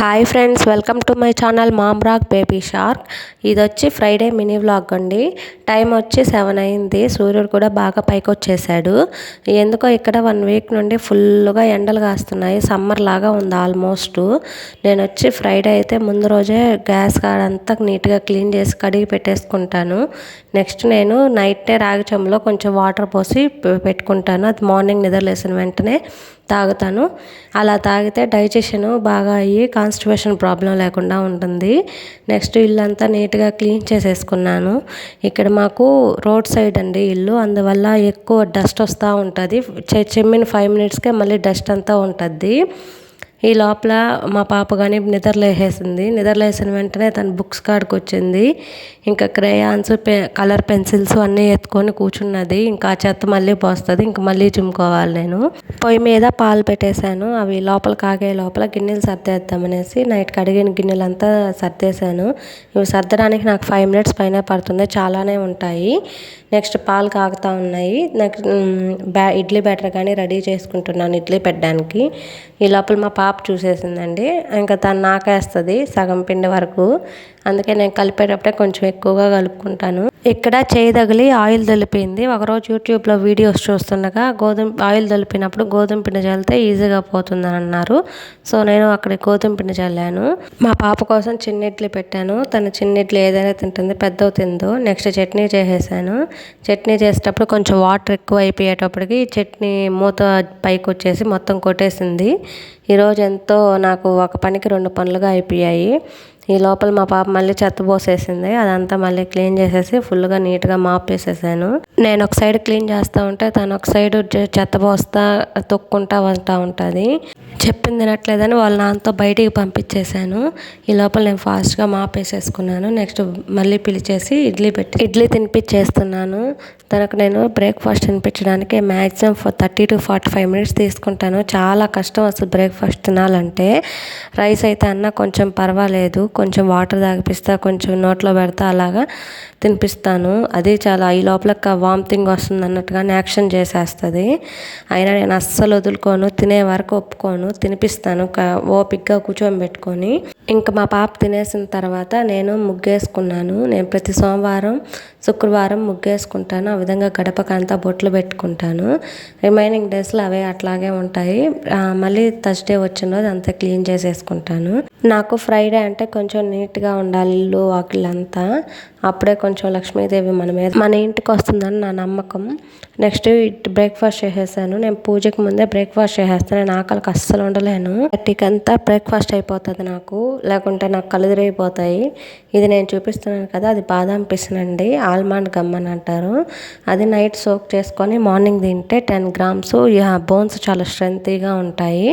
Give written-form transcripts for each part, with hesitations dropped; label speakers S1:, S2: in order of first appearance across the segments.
S1: Hi friends, welcome to my channel ma'am rock baby shark. ఇది వచ్చి Friday mini vlog అండి. Time వచ్చి 7 అయింది. సూర్యుడు కూడా బాగా పైకి వచ్చేసాడు. ఎందుకో ఇక్కడ 1 వీక్ నుండి ఫుల్గా ఎండలు కాస్తున్నాయి. సమ్మర్ లాగా ఉంది ఆల్మోస్ట్. నేను వచ్చి ఫ్రైడే అయితే ముందు రోజే గ్యాస్ కాడంతా నీట్గా క్లీన్ చేసి కడిగి పెట్టేసుకుంటాను. నెక్స్ట్ నేను నైటే రాగి చెంబులో కొంచెం వాటర్ పోసి పెట్టుకుంటాను. అది మార్నింగ్ నిద్రలేసిన వెంటనే తాగుతాను. అలా తాగితే డైజెషన్ బాగా అయ్యి కాన్స్టిపేషన్ ప్రాబ్లం లేకుండా ఉంటుంది. నెక్స్ట్ ఇల్లంతా నీట్గా క్లీన్ చేసేసుకున్నాను. ఇక్కడ మాకు రోడ్ సైడ్ అండి ఇల్లు, అందువల్ల ఎక్కువ డస్ట్ వస్తూ ఉంటుంది. చెమ్మిన 5 మినిట్స్కే మళ్ళీ డస్ట్ అంతా ఉంటుంది. ఈ లోపల మా పాప కానీ నిద్రలేసేసింది. నిద్రలేసిన వెంటనే తన బుక్స్ కాడికి వచ్చింది. ఇంకా క్రేయాన్స్, కలర్ పెన్సిల్స్ అన్నీ ఎత్తుకొని కూర్చున్నది. ఇంకా చెత్త మళ్ళీ పోస్తుంది. ఇంక మళ్ళీ చుమ్ముకోవాలి. నేను పొయ్యి మీద పాలు పెట్టేశాను. అవి లోపల కాగే లోపల గిన్నెలు సర్దేద్దామనేసి నైట్ కడిగిన గిన్నెలంతా సర్దేశాను. ఇవి సర్దడానికి నాకు 5 మినిట్స్ పైన పడుతుంది. చాలానే ఉంటాయి. నెక్స్ట్ పాలు కాగుతూ ఉన్నాయి. నెక్స్ట్ ఇడ్లీ బ్యాటర్ కానీ రెడీ చేసుకుంటున్నాను ఇడ్లీ పెట్టడానికి. ఈ లోపల మా పాప చూసేసిందండి. ఇంకా తను నాకేస్తుంది సగం పిండి వరకు. అందుకే నేను కలిపేటప్పుడే కొంచెం ఎక్కువగా కలుపుకుంటాను. ఇక్కడ చేయి తగిలి ఆయిల్ తలిపింది. ఒకరోజు యూట్యూబ్లో వీడియోస్ చూస్తుండగా ఆయిల్ తలిపినప్పుడు గోధుమ పిండి చల్లితే ఈజీగా పోతుందని అన్నారు. సో నేను అక్కడ గోధుమ పిండి చల్లాను. మా పాప కోసం చిన్న ఇడ్లీ పెట్టాను. తను చిన్న ఇడ్లీ ఏదైనా తింటుంది, పెద్దవి తిందు. నెక్స్ట్ చట్నీ చేసేసాను. చట్నీ చేసేటప్పుడు కొంచెం వాటర్ ఎక్కువ అయిపోయేటప్పటికి చట్నీ మూత పైకి వచ్చేసి మొత్తం కొట్టేసింది. ఈరోజు ఎంతో నాకు ఒక పనికి 2 పనులుగా అయిపోయాయి. ఈ లోపల మా పాప మళ్ళీ చెత్త పోసేసింది. అదంతా మళ్ళీ క్లీన్ చేసేసి ఫుల్గా నీట్గా మాప్ వేసేసాను. నేను ఒక సైడ్ క్లీన్ చేస్తూ ఉంటే తను ఒక సైడ్ చెత్త పోస్తా తొక్కుంటా వస్తూ ఉంటుంది. చెప్పింది తినట్లేదని వాళ్ళ నాన్నతో బయటికి పంపించేశాను. ఈ లోపల నేను ఫాస్ట్గా మాప్ వేసేసుకున్నాను. నెక్స్ట్ మళ్ళీ పిలిచేసి ఇడ్లీ తినిపించేస్తున్నాను. తనకు నేను బ్రేక్ఫాస్ట్ తినిపించడానికి మ్యాక్సిమం 30 to 45 మినిట్స్ తీసుకుంటాను. చాలా కష్టం అసలు బ్రేక్ఫాస్ట్ తినాలంటే. రైస్ అయితే అన్న కొంచెం పర్వాలేదు, కొంచెం వాటర్ తాగిపిస్తా, కొంచెం నోట్లో పెడతా, అలాగా తినిపిస్తాను. అది చాలా ఈ లోపల వామిటింగ్ వస్తుంది అన్నట్టుగానే యాక్షన్ చేసేస్తుంది. అయినా నేను అస్సలు వదులుకోను, తినే వరకు ఒప్పుకోను, తినిపిస్తాను ఓపిక్గా కూర్చొని పెట్టుకొని. ఇంకా మా పాప తినేసిన తర్వాత నేను ముగ్గేసుకున్నాను. నేను ప్రతి సోమవారం, శుక్రవారం ముగ్గేసుకుంటాను. ఆ విధంగా గడపకంతా బొట్లు పెట్టుకుంటాను. రిమైనింగ్ డేస్లో అవే అట్లాగే ఉంటాయి. మళ్ళీ థర్స్డే వచ్చిన రోజు అంతా క్లీన్ చేసేసుకుంటాను. నాకు ఫ్రైడే అంటే కొంచెం నీట్గా ఉండాలి ఇల్లు వాకిళ్ళంతా. అప్పుడే కొంచెం లక్ష్మీదేవి మన ఇంటికి వస్తుందని నా నమ్మకం. నెక్స్ట్ బ్రేక్ఫాస్ట్ చేసేసాను. నేను పూజకి ముందే బ్రేక్ఫాస్ట్ చేసేస్తాను. నేను ఆకలికి అస్సలు ఉండలేను. 30కి అంతా బ్రేక్ఫాస్ట్ అయిపోతుంది నాకు, లేకుంటే నాకు కళ్ళు తిరిగిపోతాయి. ఇది నేను చూపిస్తున్నాను కదా, అది బాదాం పిసినండి, ఆల్మండ్ గమ్ అని అంటారు. అది నైట్ సోక్ చేసుకొని మార్నింగ్ తింటే 10 grams బోన్స్ చాలా స్ట్రెంగ్త్గా ఉంటాయి.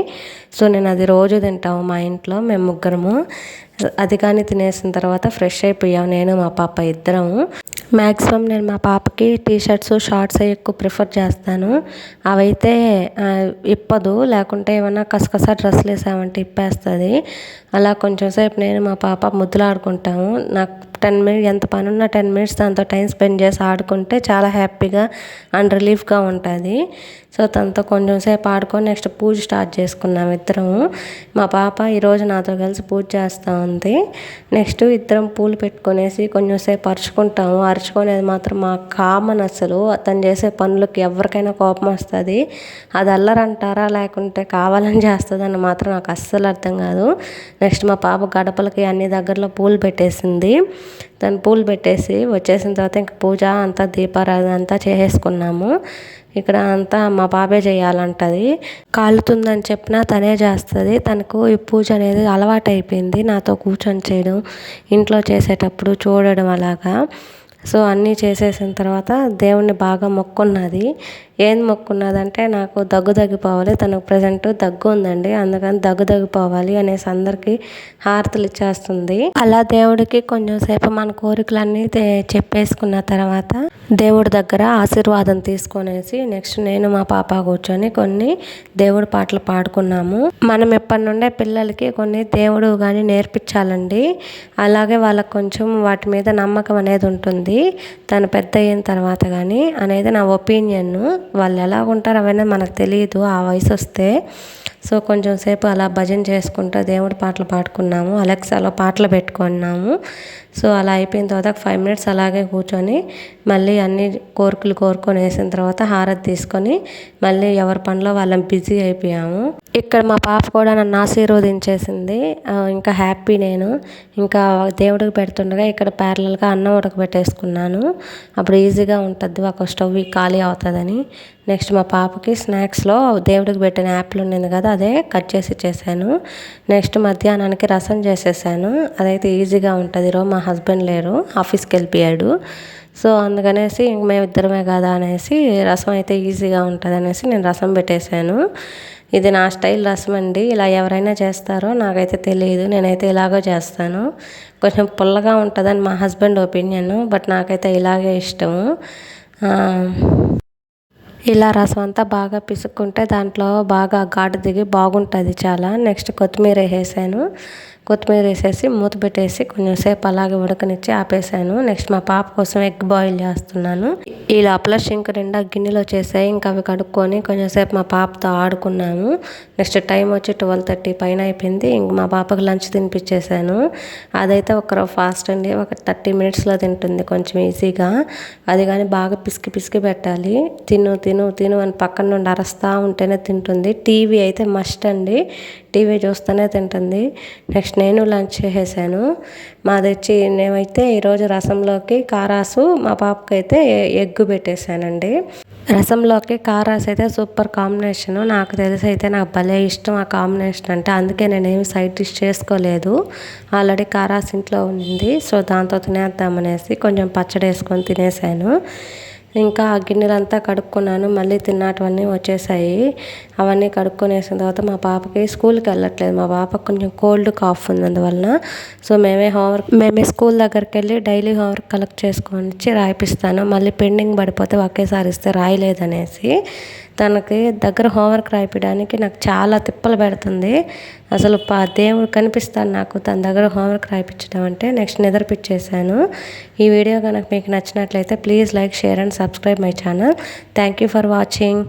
S1: సో నేను అది రోజు తింటాము మా ఇంట్లో, మేము ముగ్గురము. అది కానీ తినేసిన తర్వాత ఫ్రెష్ అయిపోయాము నేను మా పాప ఇద్దరము. మ్యాక్సిమం నేను మా పాపకి టీషర్ట్స్, షార్ట్స్ ఎక్కువ ప్రిఫర్ చేస్తాను. అవైతే ఇప్పదు, లేకుంటే ఏమన్నా కసకస డ్రెస్సులు వేసామంటే ఇప్పేస్తుంది. అలా కొంచెం సేపు నేను మా పాప ముద్దులాడుకుంటాము. నాకు 10 మినిట్స్ ఎంత పని ఉన్నా 10 మినిట్స్ దాంతో టైం స్పెండ్ చేసి ఆడుకుంటే చాలా హ్యాపీగా అండ్ రిలీఫ్గా ఉంటుంది. సో తనతో కొంచెం సేపు ఆడుకొని నెక్స్ట్ పూజ స్టార్ట్ చేసుకున్నాము ఇద్దరము. మా పాప ఈరోజు నాతో కలిసి పూజ చేస్తూ ఉంది. నెక్స్ట్ ఇద్దరం పూలు పెట్టుకునేసి కొంచెం సేపు అరుచుకుంటాము. అరుచుకునేది మాత్రం మా కామన్. అసలు తను చేసే పనులకి ఎవరికైనా కోపం వస్తుంది. అది అల్లరంటారా లేకుంటే కావాలని చేస్తుందని మాత్రం నాకు అస్సలు అర్థం కాదు. నెక్స్ట్ మా పాప గడపలకి అన్ని దగ్గరలో పూలు పెట్టేసింది. తను పూలు పెట్టేసి వచ్చేసిన తర్వాత ఇంక పూజ అంతా దీపారాధన అంతా చేసేసుకున్నాము. ఇక్కడ అంతా మా బాబే చేయాలంటది. కాలుతుందని చెప్పినా తనే చేస్తుంది. తనకు ఈ పూజ అనేది అలవాటు అయిపోయింది, నాతో కూర్చొని చేయడం, ఇంట్లో చేసేటప్పుడు చూడడం అలాగా. సో అన్నీ చేసేసిన తర్వాత దేవుణ్ణి బాగా మొక్కున్నది. ఏం మొక్కున్నదంటే నాకు దగ్గిపోవాలి, తనకు ప్రజెంట్ దగ్గు ఉందండి, అందుకని దగ్గిపోవాలి అనేసి అందరికీ హారతులు ఇచ్చేస్తుంది. అలా దేవుడికి కొంచెం సేపు మన కోరికలన్నీ చెప్పేసుకున్న తర్వాత దేవుడి దగ్గర ఆశీర్వాదం తీసుకొనేసి నెక్స్ట్ నేను మా పాప కూర్చొని కొన్ని దేవుడి పాటలు పాడుకున్నాము. మనం ఎప్పటి నుండే పిల్లలకి కొన్ని దేవుడు కానీ నేర్పించాలండి. అలాగే వాళ్ళకు కొంచెం వాటి మీద నమ్మకం అనేది ఉంటుంది. తను పెద్ద అయిన తర్వాత కానీ అనేది నా ఒపీనియన్. వాళ్ళు ఎలా ఉంటారు అవన్నీ మనకు తెలియదు ఆ వయసు వస్తే. సో కొంచెం సేపు అలా భజన చేసుకుంటూ దేవుడి పాటలు పాడుకున్నాము. అలెక్సాలో పాటలు పెట్టుకున్నాము. సో అలా అయిపోయిన తర్వాత ఒక 5 మినిట్స్ అలాగే కూర్చొని మళ్ళీ అన్ని కోరికలు కోరుకొని వేసిన తర్వాత హారతి తీసుకొని మళ్ళీ ఎవరి పనిలో వాళ్ళం బిజీ అయిపోయాము. ఇక్కడ మా పాప కూడా నన్ను ఆశీర్వదించేసింది. ఇంకా హ్యాపీ నేను. ఇంకా దేవుడికి పెడుతుండగా ఇక్కడ ప్యారలల్గా అన్నం ఉడకబెట్టేసుకున్నాను. అప్పుడు ఈజీగా ఉంటుంది, ఒక స్టవ్ ఖాళీ అవుతుందని. నెక్స్ట్ మా పాపకి స్నాక్స్లో దేవుడికి పెట్టిన యాపిల్ ఉండింది కదా, అదే కట్ చేసి ఇచ్చేసాను. నెక్స్ట్ మధ్యాహ్నానికి రసం చేసేసాను. అదైతే ఈజీగా ఉంటుంది. ఈరోజు మా హస్బెండ్ లేరు, ఆఫీస్కి వెళ్ళిపోయాడు. సో అందుకనేసి ఇంక మేము ఇద్దరమే కదా అనేసి రసం అయితే ఈజీగా ఉంటుంది అనేసి నేను రసం పెట్టేశాను. ఇది నా స్టైల్ రసం అండి. ఇలా ఎవరైనా చేస్తారో నాకైతే తెలియదు. నేనైతే ఇలాగో చేస్తాను. కొంచెం పుల్లగా ఉంటుందని మా హస్బెండ్ ఒపీనియన్, బట్ నాకైతే ఇలాగే ఇష్టము. ఇలా రసం అంతా బాగా పిసుక్కుంటే దాంట్లో బాగా ఘాటు దిగి బాగుంటుంది చాలా. నెక్స్ట్ కొత్తిమీర వేసాను. కొత్తిమీర వేసేసి మూత పెట్టేసి కొంచెం సేపు అలాగే ఉడకనిచ్చి ఆపేసాను. నెక్స్ట్ మా పాప కోసం ఎగ్ బాయిల్ చేస్తున్నాను. ఈ లోపల షింక్ నిండా గిన్నెలో చేసాయి. ఇంకా అవి కడుక్కొని కొంచెం సేపు మా పాపతో ఆడుకున్నాము. నెక్స్ట్ టైం వచ్చి 12:30 పైన అయిపోయింది. ఇంక మా పాపకి లంచ్ తినిపించేసాను. అదైతే ఒక ఫాస్ట్ అండి, ఒక 30 మినిట్స్లో తింటుంది కొంచెం ఈజీగా. అది కానీ బాగా పిసికి పిసికి పెట్టాలి. తిను తిను తిను అని పక్కన నుండి అరస్తూ ఉంటేనే తింటుంది. టీవీ అయితే మస్ట్ అండి, టీవీ చూస్తూనే తింటుంది. నెక్స్ట్ నేను లంచ్ చేసేసాను. నేనైతే ఈరోజు రసంలోకి కారాసు, మా పాపకి అయితే ఎగ్ పెట్టేశానండి. రసంలోకి కారాస్ అయితే సూపర్ కాంబినేషన్. నాకు తెలిసి అయితే నాకు భలే ఇష్టం ఆ కాంబినేషన్ అంటే. అందుకే నేనేమి సైడ్ డిష్ చేసుకోలేదు. ఆల్రెడీ కారాస్ ఇంట్లో ఉండింది. సో దాంతో తినేద్దామనేసి కొంచెం పచ్చడి వేసుకొని తినేసాను. ఇంకా ఆ గిన్నెలంతా కడుక్కున్నాను. మళ్ళీ తిన్నటివన్నీ వచ్చేసాయి. అవన్నీ కడుక్కొనేసిన తర్వాత మా పాపకి స్కూల్కి వెళ్ళట్లేదు. మా పాపకి కొంచెం కోల్డ్ కాఫ్ ఉంది, అందువలన. సో మేమే స్కూల్ దగ్గరికి వెళ్ళి డైలీ హోంవర్క్ కలెక్ట్ చేసుకొని ఇచ్చి రాయిపిస్తాను. మళ్ళీ పెండింగ్ పడిపోతే ఒకేసారి ఇస్తే రాయలేదనేసి తనకి దగ్గర హోంవర్క్ రాయిపించడానికి నాకు చాలా తిప్పలు పెడుతుంది. అసలు దేవుడు కనిపిస్తాను నాకు తన దగ్గర హోంవర్క్ రాయిపించడం అంటే. నెక్స్ట్ నిద్రపిచ్చేసాను. ఈ వీడియో కనుక మీకు నచ్చినట్లయితే please like, share and subscribe my channel. Thank you for watching.